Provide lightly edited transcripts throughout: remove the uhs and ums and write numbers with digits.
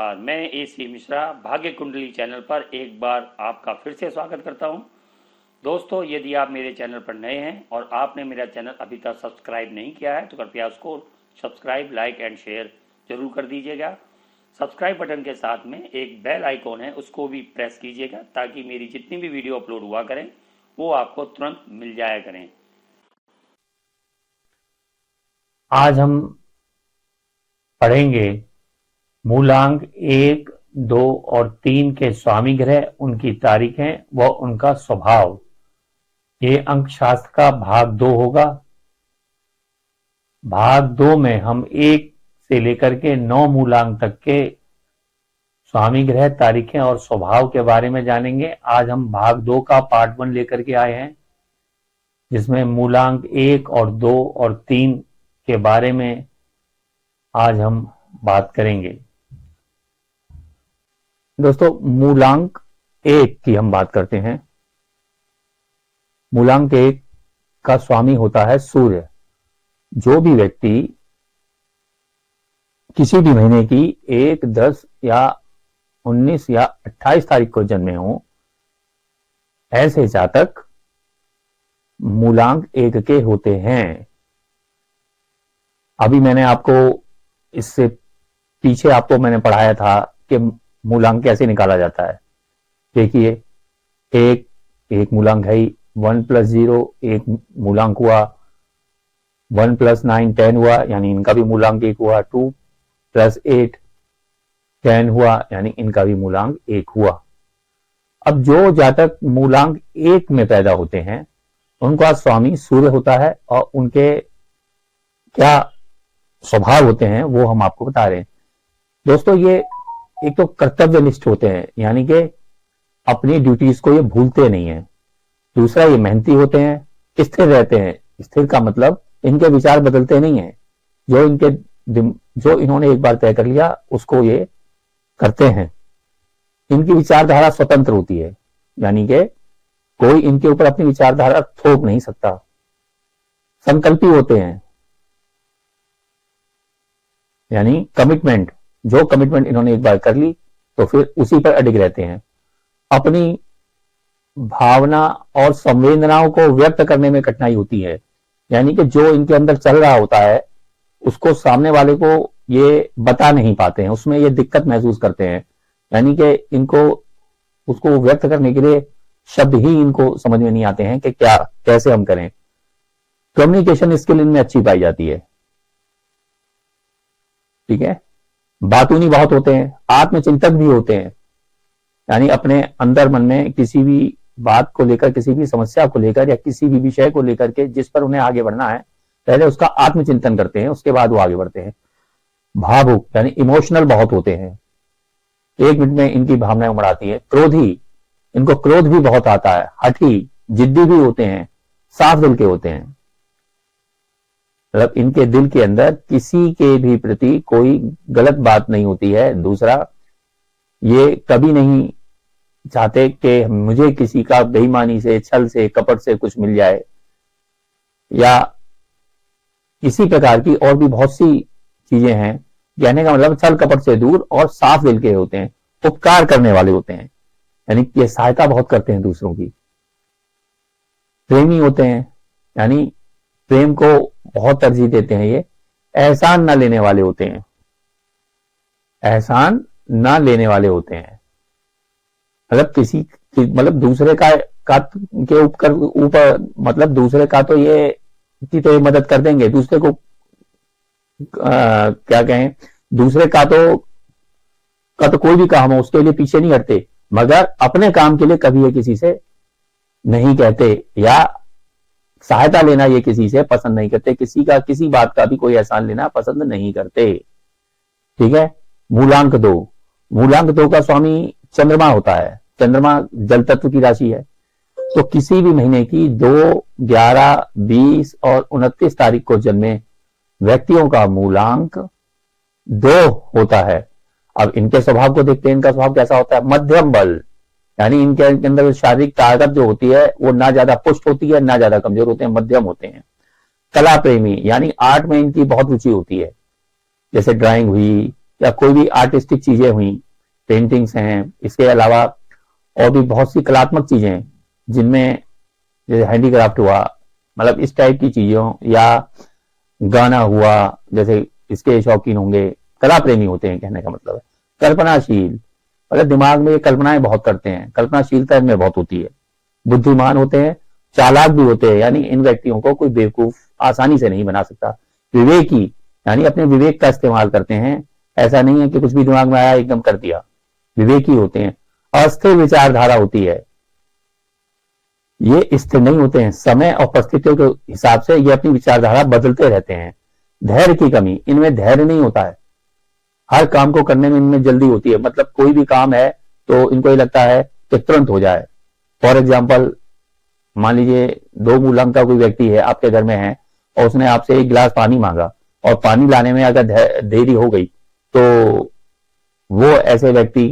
नमस्कार, मैं AC मिश्रा भाग्य कुंडली चैनल पर एक बार आपका फिर से स्वागत करता हूं। दोस्तों, यदि आप मेरे चैनल पर नए हैं और आपने मेरा चैनल अभी तक सब्सक्राइब नहीं किया है तो कृपया उसको सब्सक्राइब, लाइक एंड शेयर जरूर कर दीजिएगा। सब्सक्राइब बटन के साथ में एक बेल आइकॉन है, उसको भी प्रेस कीजिएगा ताकि मेरी जितनी भी वीडियो अपलोड हुआ करें वो आपको तुरंत मिल जाया करें। आज हम पढ़ेंगे मूलांक 1, 2 और 3 के स्वामी ग्रह, उनकी तारीखें व उनका स्वभाव। ये अंक शास्त्र का भाग 2 होगा। भाग 2 में हम 1 से लेकर के 9 मूलांक तक के स्वामी ग्रह, तारीखें और स्वभाव के बारे में जानेंगे। आज हम भाग 2 का पार्ट 1 लेकर के आए हैं, जिसमें मूलांक 1 और 2 और 3 के बारे में आज हम बात करेंगे। दोस्तों, मूलांक 1 की हम बात करते हैं। मूलांक 1 का स्वामी होता है सूर्य। जो भी व्यक्ति किसी भी महीने की 1, 10 या 19 या 28 तारीख को जन्मे हो, ऐसे जातक मूलांक 1 के होते हैं। अभी मैंने आपको इससे पीछे आपको मैंने पढ़ाया था कि मूलांक कैसे निकाला जाता है। देखिए, एक मूलांक है, 1 + 0 एक मूलांक हुआ, 1 + 9 10 हुआ, यानी इनका भी मूलांक 1 हुआ, 2 + 8 10 हुआ, यानी इनका भी मूलांक 1 हुआ। अब जो जातक मूलांक 1 में पैदा होते हैं उनका स्वामी सूर्य होता है, और उनके क्या स्वभाव होते हैं वो हम आपको बता रहे हैं। दोस्तों, ये एक तो कर्तव्यनिष्ठ होते हैं, यानी कि अपनी ड्यूटीज को ये भूलते नहीं है। दूसरा, ये मेहनती होते हैं, स्थिर रहते हैं। स्थिर का मतलब इनके विचार बदलते नहीं है। जो इन्होंने एक बार तय कर लिया उसको ये करते हैं। इनकी विचारधारा स्वतंत्र होती है, यानी कि कोई इनके ऊपर अपनी विचारधारा थोप नहीं सकता। संकल्पी होते हैं, यानी कमिटमेंट, जो कमिटमेंट इन्होंने एक बार कर ली तो फिर उसी पर अडिग रहते हैं। अपनी भावना और संवेदनाओं को व्यक्त करने में कठिनाई होती है, यानी कि जो इनके अंदर चल रहा होता है उसको सामने वाले को ये बता नहीं पाते हैं, उसमें ये दिक्कत महसूस करते हैं। यानी कि इनको उसको व्यक्त करने के लिए शब्द ही इनको समझ में नहीं आते हैं कि क्या कैसे हम करें। कम्युनिकेशन स्किल इनमें अच्छी पाई जाती है, ठीक है। बातूनी बहुत होते हैं, आत्मचिंतक भी होते हैं, यानी अपने अंदर मन में किसी भी बात को लेकर, किसी भी समस्या को लेकर या किसी भी विषय को लेकर के जिस पर उन्हें आगे बढ़ना है, पहले उसका आत्मचिंतन करते हैं, उसके बाद वो आगे बढ़ते हैं। भावुक यानी इमोशनल बहुत होते हैं, 1 मिनट में इनकी भावनाएं उमड़ आती है। क्रोधी, इनको क्रोध भी बहुत आता है। हठी, जिद्दी भी होते हैं, साफ दिल के होते हैं, मतलब इनके दिल के अंदर किसी के भी प्रति कोई गलत बात नहीं होती है। दूसरा, ये कभी नहीं चाहते कि मुझे किसी का बेईमानी से, छल से, कपट से कुछ मिल जाए, या इसी प्रकार की और भी बहुत सी चीजें हैं। कहने का मतलब छल कपट से दूर और साफ दिल के होते हैं, उपकार करने वाले होते हैं, यानी ये सहायता बहुत करते हैं दूसरों की। प्रेमी होते हैं, यानी प्रेम को बहुत तरजीह देते हैं। ये एहसान ना लेने वाले होते हैं, एहसान ना लेने वाले होते हैं, मतलब दूसरे का के ऊपर मतलब दूसरे का तो ये की तो ये मदद कर देंगे, दूसरे को क्या कहें, दूसरे का तो कोई भी काम हो उसके लिए पीछे नहीं हटते, मगर अपने काम के लिए कभी ये किसी से नहीं कहते, या सहायता लेना ये किसी से पसंद नहीं करते। किसी बात का भी कोई एहसान लेना पसंद नहीं करते, ठीक है। मूलांक 2 का स्वामी चंद्रमा होता है। चंद्रमा जल तत्व की राशि है, तो किसी भी महीने की 2, 11, 20 और 29 तारीख को जन्मे व्यक्तियों का मूलांक 2 होता है। अब इनके स्वभाव को देखते हैं, इनका स्वभाव कैसा होता है, मध्यम बल, यानी इनके अंदर शारीरिक ताकत जो होती है वो ना ज्यादा पुष्ट होती है ना ज्यादा कमजोर होते हैं, मध्यम होते हैं। कला प्रेमी, यानी आर्ट में इनकी बहुत रुचि होती है, जैसे ड्राइंग हुई, या कोई भी आर्टिस्टिक चीजें हुई, पेंटिंग्स हैं, इसके अलावा और भी बहुत सी कलात्मक चीजें हैं जिनमें जैसे हैंडीक्राफ्ट हुआ, मतलब इस टाइप की चीजों, या गाना हुआ, जैसे इसके शौकीन होंगे, कला प्रेमी होते हैं, कहने का मतलब है। कल्पनाशील, मतलब दिमाग में ये कल्पनाएं बहुत करते हैं, कल्पनाशीलता इनमें बहुत होती है। बुद्धिमान होते हैं, चालाक भी होते हैं, यानी इन व्यक्तियों को कोई बेवकूफ आसानी से नहीं बना सकता। विवेकी, यानी अपने विवेक का इस्तेमाल करते हैं, ऐसा नहीं है कि कुछ भी दिमाग में आया एकदम कर दिया। विवेकी होते हैं। अस्थिर विचारधारा होती है, ये स्थिर नहीं होते हैं, समय और परिस्थितियों के हिसाब से ये अपनी विचारधारा बदलते रहते हैं। धैर्य की कमी, इनमें धैर्य नहीं होता है, हर काम को करने में इनमें जल्दी होती है, मतलब कोई भी काम है तो इनको ये लगता है कि तुरंत हो जाए। फॉर एग्जाम्पल, मान लीजिए 2 मूलांक का कोई व्यक्ति है आपके घर में है और उसने आपसे 1 गिलास पानी मांगा और पानी लाने में अगर देरी हो गई तो वो ऐसे व्यक्ति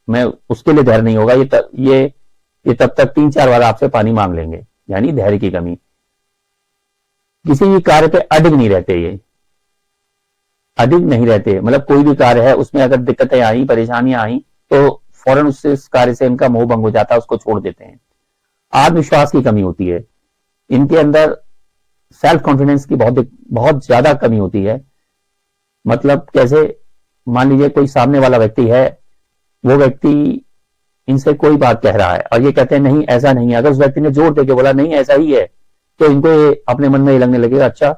में उसके लिए धैर्य नहीं होगा, ये तब तक 3-4 बार आपसे पानी मांग लेंगे, यानी धैर्य की कमी। किसी भी कार्य पे अडिग नहीं रहते, ये अडिग नहीं रहते, मतलब कोई भी कार्य है उसमें अगर दिक्कतें आई, परेशानियां आई तो फौरन उससे इस कार्य से इनका मोह भंग हो जाता है, उसको छोड़ देते हैं। आत्मविश्वास की कमी होती है, इनके अंदर सेल्फ कॉन्फिडेंस की बहुत ज्यादा कमी होती है। मतलब कैसे, मान लीजिए कोई सामने वाला व्यक्ति है, वो व्यक्ति इनसे कोई बात कह रहा है और ये कहते हैं नहीं ऐसा नहीं है, अगर उस व्यक्ति ने जोर देके बोला नहीं ऐसा ही है तो इनको ये अपने मन में ये लगने लगेगा अच्छा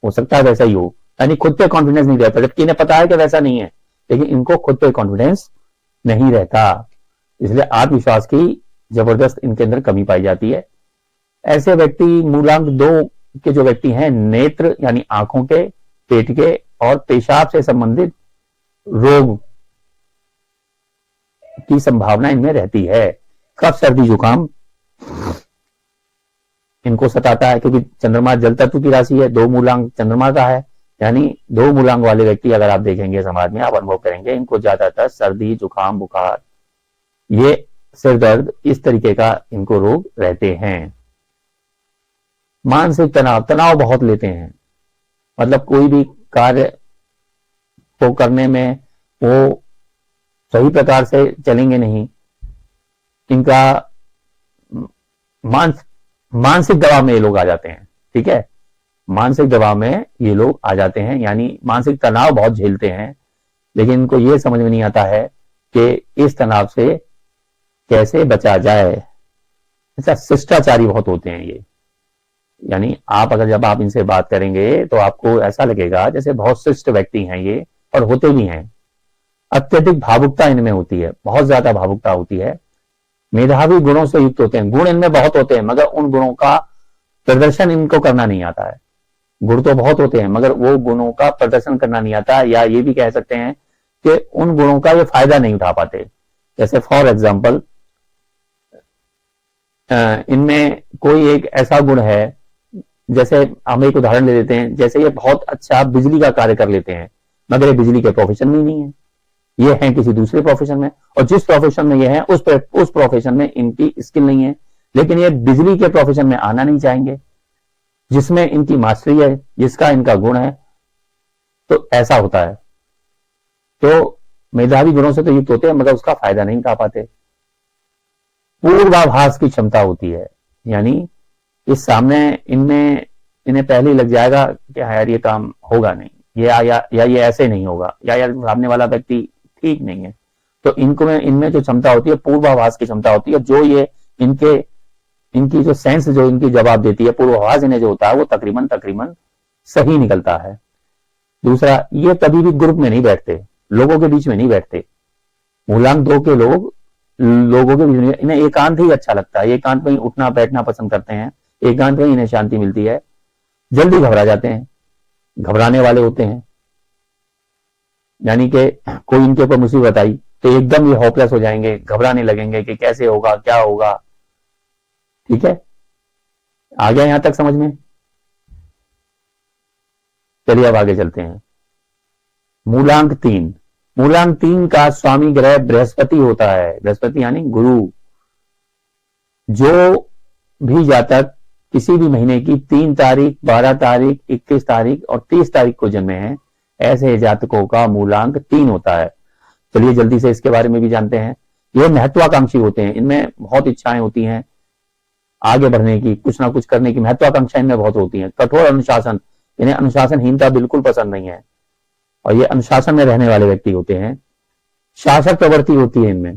हो सकता है वैसा ही हो, यानी खुद पे कॉन्फिडेंस नहीं रहता, जबकि इन्हें पता है कि वैसा नहीं है, लेकिन इनको खुद पे कॉन्फिडेंस नहीं रहता, इसलिए आत्मविश्वास की जबरदस्त इनके अंदर कमी पाई जाती है। ऐसे व्यक्ति मूलांक 2 के जो व्यक्ति हैं, नेत्र यानी आंखों के, पेट के और पेशाब से संबंधित रोग की संभावना इनमें रहती है। कफ, सर्दी, जुकाम इनको सताता है क्योंकि चंद्रमा जल तत्व की राशि है, 2 मूलांक चंद्रमा का है, यानी 2 मूलांक वाले व्यक्ति अगर आप देखेंगे समाज में, आप अनुभव करेंगे इनको ज्यादातर सर्दी, जुकाम, बुखार, ये सिर दर्द, इस तरीके का इनको रोग रहते हैं। मानसिक तनाव बहुत लेते हैं, मतलब कोई भी कार्य को करने में वो सही प्रकार से चलेंगे नहीं, इनका मानसिक दबाव में ये लोग आ जाते हैं, ठीक है, मानसिक दबाव में ये लोग आ जाते हैं, यानी मानसिक तनाव बहुत झेलते हैं, लेकिन इनको ये समझ में नहीं आता है कि इस तनाव से कैसे बचा जाए। अच्छा, शिष्टाचारी बहुत होते हैं ये, यानी जब आप इनसे बात करेंगे तो आपको ऐसा लगेगा जैसे बहुत शिष्ट व्यक्ति हैं ये, और होते भी हैं। अत्यधिक भावुकता इनमें होती है, बहुत ज्यादा भावुकता होती है। मेधावी गुणों से युक्त होते हैं, गुण इनमें बहुत होते हैं मगर उन गुणों का प्रदर्शन इनको करना नहीं आता है। गुण तो बहुत होते हैं मगर वो गुणों का प्रदर्शन करना नहीं आता, या ये भी कह सकते हैं कि उन गुणों का ये फायदा नहीं उठा पाते। जैसे फॉर एग्जाम्पल, इनमें कोई एक ऐसा गुण है, जैसे हम एक उदाहरण ले लेते हैं, जैसे ये बहुत अच्छा बिजली का कार्य कर लेते हैं मगर ये बिजली के प्रोफेशन में ही नहीं है, ये हैं किसी दूसरे प्रोफेशन में, और जिस प्रोफेशन में ये हैं उस प्रोफेशन में इनकी स्किल नहीं है, लेकिन ये बिजली के प्रोफेशन में आना नहीं चाहेंगे जिसमें इनकी मास्टरी है, जिसका इनका गुण है। तो ऐसा होता है, तो मेधावी गुणों से तो युक्त होते हैं मगर उसका फायदा नहीं उठा पाते। पूर्वाभास की क्षमता होती है, यानी इस सामने इन्हें पहले ही लग जाएगा कि यार ये काम होगा नहीं, या ये ऐसे नहीं होगा, या यार सामने वाला व्यक्ति ठीक नहीं है। तो इनमें जो क्षमता होती है पूर्वाभास की क्षमता होती है, जो ये इनकी जो सेंस जो इनकी जवाब देती है, पूर्वाभास इन्हें जो होता है वो तकरीबन सही निकलता है। दूसरा, ये कभी भी ग्रुप में नहीं बैठते, लोगों के बीच में नहीं बैठते। मूलांक 2 के लोगों के बीच में, इन्हें एकांत ही अच्छा लगता है, एकांत में ही उठना बैठना पसंद करते हैं, एकांत में इन्हें शांति मिलती है। जल्दी घबरा जाते हैं, घबराने वाले होते हैं, यानी कि कोई इनके ऊपर मुसीबत आई तो एकदम ये होपलेस हो जाएंगे, घबराने लगेंगे कि कैसे होगा, क्या होगा। ठीक है, आ गया यहां तक समझ में? चलिए अब आगे चलते हैं। मूलांक 3 का स्वामी ग्रह बृहस्पति होता है। बृहस्पति यानी गुरु। जो भी जातक किसी भी महीने की 3 तारीख, 12 तारीख, 21 तारीख और 30 तारीख को जन्मे हैं, ऐसे जातकों का मूलांक 3 होता है। चलिए जल्दी से इसके बारे में भी जानते हैं। ये महत्वाकांक्षी होते हैं, इनमें बहुत इच्छाएं होती हैं आगे बढ़ने की, कुछ ना कुछ करने की महत्वाकांक्षा इनमें बहुत होती है। कठोर अनुशासन, इन्हें अनुशासनहीनता बिल्कुल पसंद नहीं है और ये अनुशासन में रहने वाले व्यक्ति होते हैं। शासक प्रवृत्ति होती है इनमें,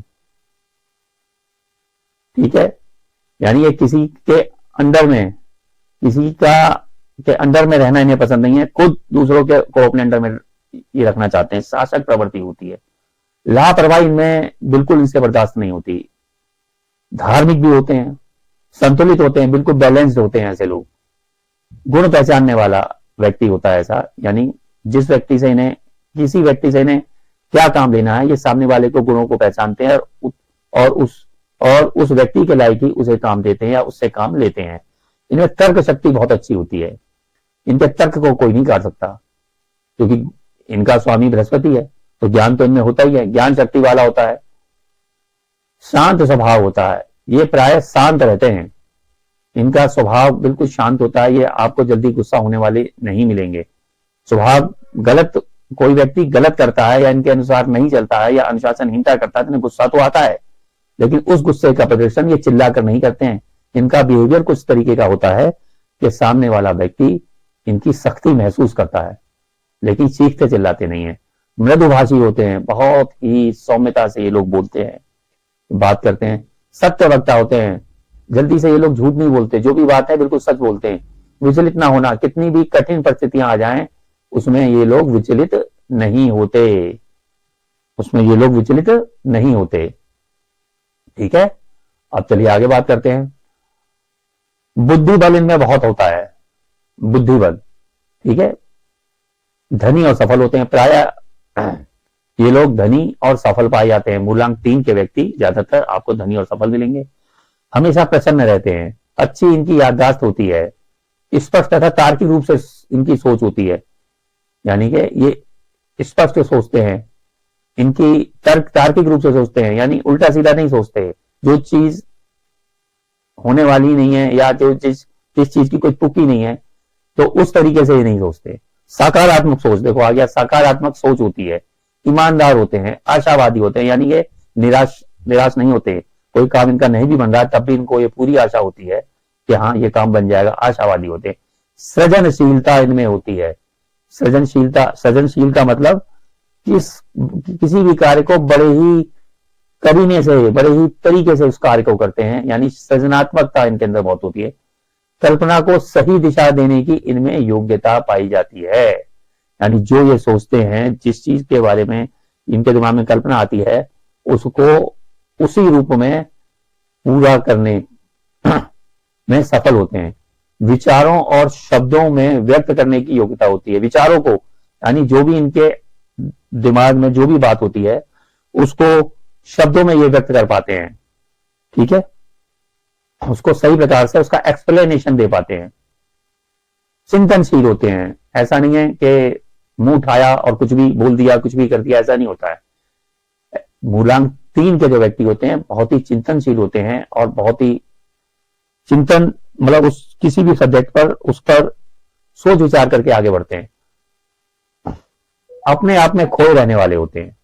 ठीक है, यानी ये किसी के अंडर में, किसी का के अंडर में रहना इन्हें पसंद नहीं है, खुद दूसरों के को अपने अंडर में ये रखना चाहते हैं। शासक प्रवृत्ति होती है। लापरवाही इनमें बिल्कुल इनसे बर्दाश्त नहीं होती। धार्मिक भी होते हैं, संतुलित होते हैं, बिल्कुल बैलेंस्ड होते हैं ऐसे लोग। गुण पहचानने वाला व्यक्ति होता है ऐसा, यानी जिस व्यक्ति से इन्हें, किसी व्यक्ति से इन्हें क्या काम लेना है, ये सामने वाले को गुणों को पहचानते हैं और उस व्यक्ति के लायक ही उसे काम देते हैं या उससे काम लेते हैं। इनमें तर्क शक्ति बहुत अच्छी होती है। इनके तर्क को कोई नहीं काट सकता, क्योंकि इनका स्वामी बृहस्पति है, तो ज्ञान तो इनमें होता ही है, ज्ञान शक्ति वाला होता है। शांत स्वभाव होता है, ये प्राय शांत रहते हैं, इनका स्वभाव बिल्कुल शांत होता है। ये आपको जल्दी गुस्सा होने वाले नहीं मिलेंगे। स्वभाव गलत, कोई व्यक्ति गलत करता है या इनके अनुसार नहीं चलता है या अनुशासनहीनता करता है तो गुस्सा तो आता है, लेकिन उस गुस्से का प्रदर्शन ये चिल्ला कर नहीं करते हैं। इनका बिहेवियर कुछ तरीके का होता है कि सामने वाला व्यक्ति इनकी सख्ती महसूस करता है, लेकिन चीखते चिल्लाते नहीं है। मृदुभाषी होते हैं, बहुत ही सौम्यता से ये लोग बोलते हैं, बात करते हैं। सत्य वक्ता होते हैं, जल्दी से ये लोग झूठ नहीं बोलते, जो भी बात है बिल्कुल सच बोलते हैं। विचलित ना होना, कितनी भी कठिन परिस्थितियां आ जाएं उसमें ये लोग विचलित नहीं होते, उसमें ये लोग विचलित नहीं होते, ठीक है। अब चलिए आगे बात करते हैं। बुद्धि बल इनमें बहुत होता है, बुद्धि बल, ठीक है। धनी और सफल होते हैं, प्राय ये लोग धनी और सफल पाए जाते हैं। मूलांक 3 के व्यक्ति ज्यादातर आपको धनी और सफल मिलेंगे। हमेशा प्रसन्न रहते हैं, अच्छी इनकी याददाश्त होती है, स्पष्ट तथा तार्किक रूप से इनकी सोच होती है, यानी कि ये स्पष्ट सोचते हैं, इनकी तार्किक रूप से सोचते हैं, यानी उल्टा सीधा नहीं सोचते। जो चीज होने वाली नहीं है या जो जिस चीज की कोई तुकी नहीं है तो उस तरीके से ये नहीं सोचते। सकारात्मक सोच, देखो आ गया, सकारात्मक सोच होती है। ईमानदार होते हैं, आशावादी होते हैं, यानी ये निराश नहीं होते। कोई काम इनका नहीं भी बन रहा है तब भी इनको ये पूरी आशा होती है कि हाँ ये काम बन जाएगा, आशावादी होते हैं। सृजनशीलता इनमें होती है। सृजनशीलता मतलब किसी भी कार्य को बड़े ही करीने से, बड़े ही तरीके से उस कार्य को करते हैं, यानी सृजनात्मकता इनके अंदर बहुत होती है। कल्पना को सही दिशा देने की इनमें योग्यता पाई जाती है, यानी जो ये सोचते हैं, जिस चीज के बारे में इनके दिमाग में कल्पना आती है उसको उसी रूप में पूरा करने में सफल होते हैं। विचारों और शब्दों में व्यक्त करने की योग्यता होती है। विचारों को, यानी जो भी इनके दिमाग में जो भी बात होती है उसको शब्दों में ये व्यक्त कर पाते हैं, ठीक है, उसको सही प्रकार से उसका एक्सप्लेनेशन दे पाते हैं। चिंतनशील होते हैं, ऐसा नहीं है कि मुंह उठाया और कुछ भी बोल दिया, कुछ भी कर दिया, ऐसा नहीं होता है। मूलांक 3 के जो व्यक्ति होते हैं बहुत ही चिंतनशील होते हैं और बहुत ही चिंतन, मतलब उस किसी भी सब्जेक्ट पर उस पर सोच विचार करके आगे बढ़ते हैं। अपने आप में खोए रहने वाले होते हैं,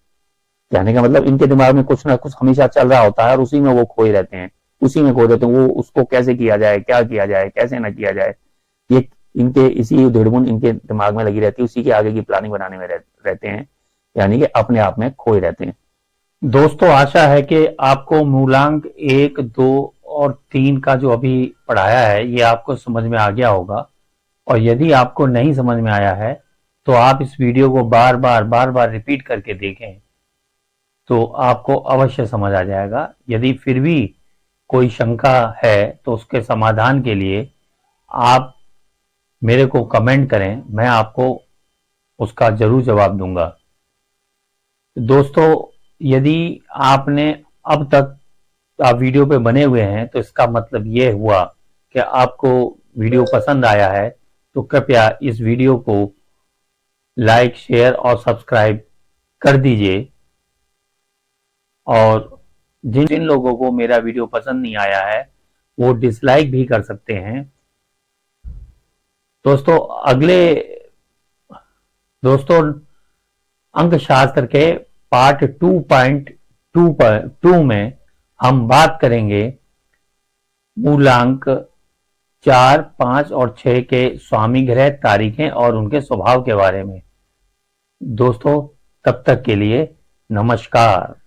कहने का मतलब इनके दिमाग में कुछ ना कुछ हमेशा चल रहा होता है और उसी में वो खोए रहते हैं, उसी में खो देते हैं। वो उसको कैसे किया जाए, क्या किया जाए, कैसे ना किया जाए, ये इनके इसी धुड़बुन इनके दिमाग में लगी रहती है, उसी के आगे की प्लानिंग बनाने में रहते हैं, यानी कि अपने आप में खोए रहते हैं। दोस्तों आशा है कि आपको मूलांक 1, 2 और 3 का जो अभी पढ़ाया है ये आपको समझ में आ गया होगा। और यदि आपको नहीं समझ में आया है तो आप इस वीडियो को बार बार रिपीट करके देखें तो आपको अवश्य समझ आ जाएगा। यदि फिर भी कोई शंका है तो उसके समाधान के लिए आप मेरे को कमेंट करें, मैं आपको उसका जरूर जवाब दूंगा। दोस्तों यदि आपने अब तक आप वीडियो पे बने हुए हैं तो इसका मतलब ये हुआ कि आपको वीडियो पसंद आया है, तो कृपया इस वीडियो को लाइक, शेयर और सब्सक्राइब कर दीजिए। और जिन लोगों को मेरा वीडियो पसंद नहीं आया है वो डिसलाइक भी कर सकते हैं। दोस्तों अंक शास्त्र के पार्ट 2.2 में हम बात करेंगे मूलांक 4, 5 और 6 के स्वामी ग्रह, तारीखें और उनके स्वभाव के बारे में। दोस्तों, तब तक के लिए नमस्कार।